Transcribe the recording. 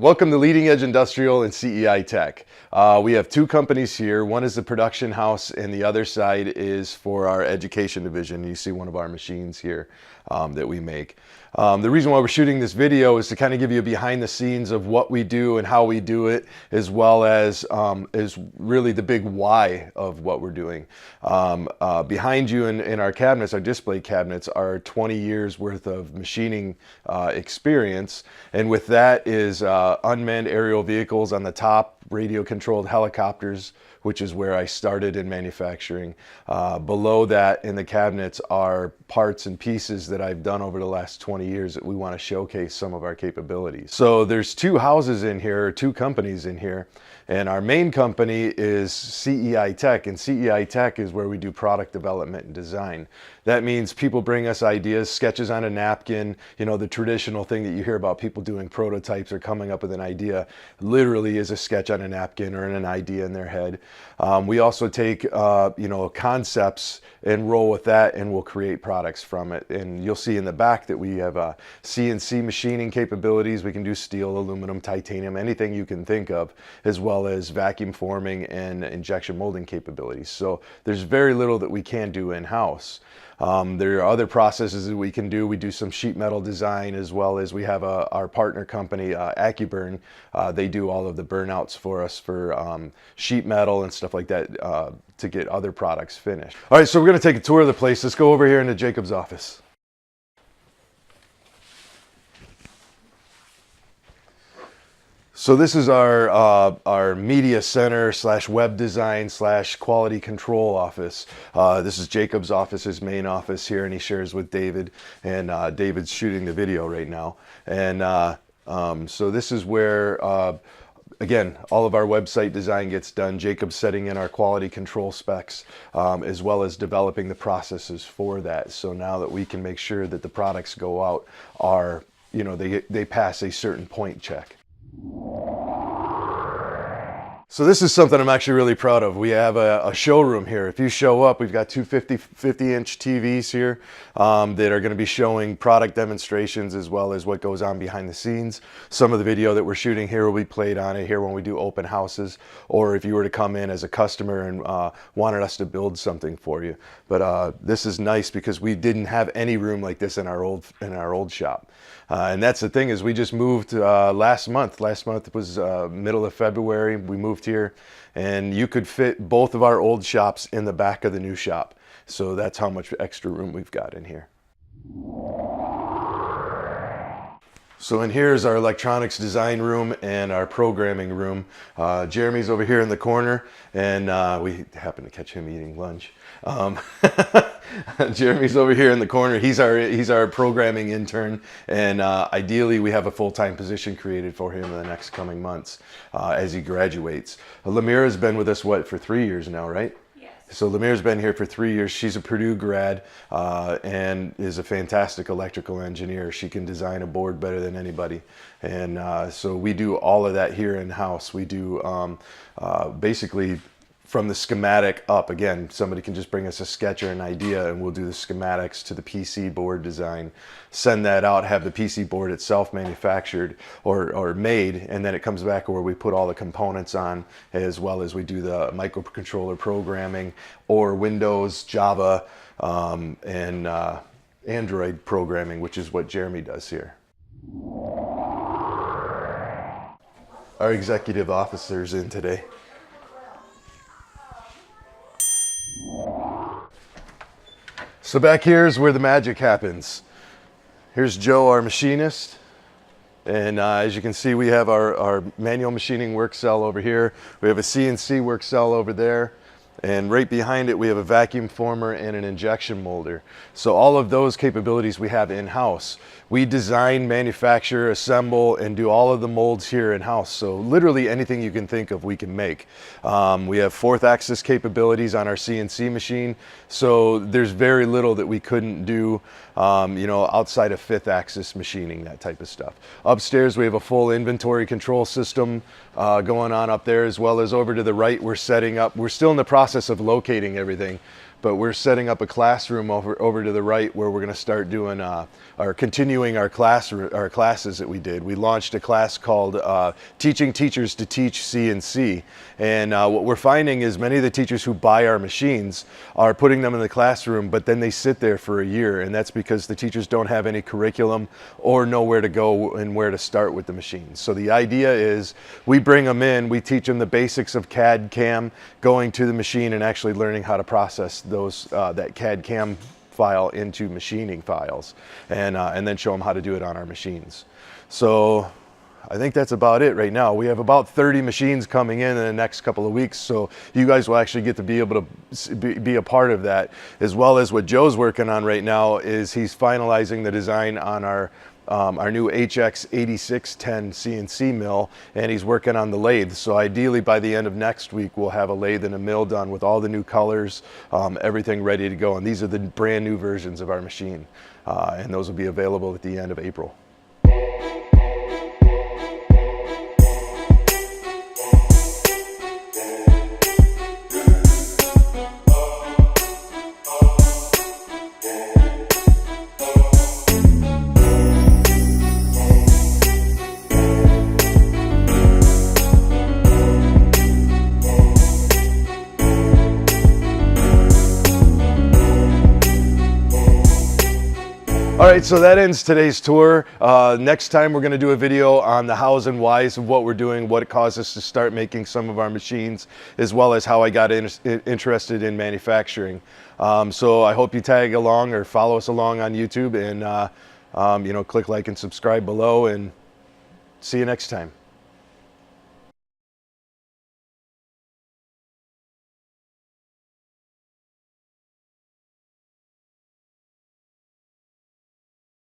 Welcome to Leading Edge Industrial and CEI Tech. We have two companies here. One is the production house and the other side is for our education division. You see one of our machines here that we make. The reason why we're shooting this video is to kind of give you a behind the scenes of what we do and how we do it, as well as is really the big why of what we're doing. Behind you in our cabinets, our display cabinets, are 20 years worth of machining experience, and with that is unmanned aerial vehicles on the top, radio controlled helicopters, which is where I started in manufacturing. Below that in the cabinets are parts and pieces that I've done over the last 20 years that we want to showcase some of our capabilities. So there's two houses in here, two companies in here, and our main company is CEI Tech, and CEI Tech is where we do product development and design. That means people bring us ideas, sketches on a napkin, you know, the traditional thing that you hear about people doing prototypes or coming up with an idea, literally is a sketch on a napkin or an idea in their head. We also take, you know, concepts and roll with that, and we'll create products from it. And you'll see in the back that we have CNC machining capabilities. We can do steel, aluminum, titanium, anything you can think of, as well as vacuum forming and injection molding capabilities. So there's very little that we can do in-house. There are other processes that we can do. We do some sheet metal design, as well as we have our partner company, AccuBurn. They do all of the burnouts for us for sheet metal and stuff like that to get other products finished. All right, so we're going to take a tour of the place. Let's go over here into Jacob's office. So this is our media center / web design / quality control office. This is Jacob's office, his main office here, and he shares with David, and David's shooting the video right now. And so this is where, again, all of our website design gets done. Jacob's setting in our quality control specs, as well as developing the processes for that. So now that we can make sure that the products go out are, you know, they pass a certain point check. So this is something I'm actually really proud of. We have a showroom here. If you show up, we've got two 50-inch TVs here that are going to be showing product demonstrations, as well as what goes on behind the scenes. Some of the video that we're shooting here will be played on it here when we do open houses, or if you were to come in as a customer and wanted us to build something for you. But this is nice because we didn't have any room like this in our old shop. And that's the thing, is we just moved last month. Last month was middle of February. We moved here, and you could fit both of our old shops in the back of the new shop. So that's how much extra room we've got in here. So in here is our electronics design room and our programming room. Jeremy's over here in the corner, and we happen to catch him eating lunch. Jeremy's over here in the corner. He's our programming intern, and ideally we have a full-time position created for him in the next coming months as he graduates. Lemire has been with us, what, for 3 years now, right? So Lemire's been here for 3 years. She's a Purdue grad and is a fantastic electrical engineer. She can design a board better than anybody. And so we do all of that here in-house. We do basically from the schematic up. Again, somebody can just bring us a sketch or an idea, and we'll do the schematics to the PC board design, send that out, have the PC board itself manufactured or made, and then it comes back where we put all the components on, as well as we do the microcontroller programming, or Windows, Java, and Android programming, which is what Jeremy does here. Our executive officer's in today. So back here is where the magic happens. Here's Joe, our machinist. And as you can see, we have our manual machining work cell over here. We have a CNC work cell over there. And right behind it, we have a vacuum former and an injection molder. So all of those capabilities we have in-house. We design, manufacture, assemble, and do all of the molds here in-house. So literally anything you can think of, we can make. We have 4th axis capabilities on our CNC machine. So there's very little that we couldn't do, you know, outside of 5th axis machining, that type of stuff. Upstairs, we have a full inventory control system going on up there, as well as over to the right, we're setting up. We're still in the process of locating everything. but we're setting up a classroom over to the right where we're going to start doing or continuing our classes that we did. We launched a class called Teaching Teachers to Teach CNC, and what we're finding is many of the teachers who buy our machines are putting them in the classroom, but then they sit there for a year, and that's because the teachers don't have any curriculum or know where to go and where to start with the machines. So the idea is we bring them in, we teach them the basics of CAD CAM, going to the machine and actually learning how to process those that CAD CAM file into machining files, and then show them how to do it on our machines. So I think that's about it right now. We have about 30 machines coming in the next couple of weeks, so you guys will actually get to be able to be a part of that, as well as what Joe's working on right now is he's finalizing the design on our new HX8610 CNC mill, and he's working on the lathe. So ideally by the end of next week we'll have a lathe and a mill done with all the new colors, everything ready to go, and these are the brand new versions of our machine, and those will be available at the end of April. All right, so that ends today's tour. Next time we're going to do a video on the hows and whys of what we're doing, what caused us to start making some of our machines, as well as how I got interested in manufacturing. So I hope you tag along or follow us along on YouTube, and you know, click like and subscribe below, and see you next time.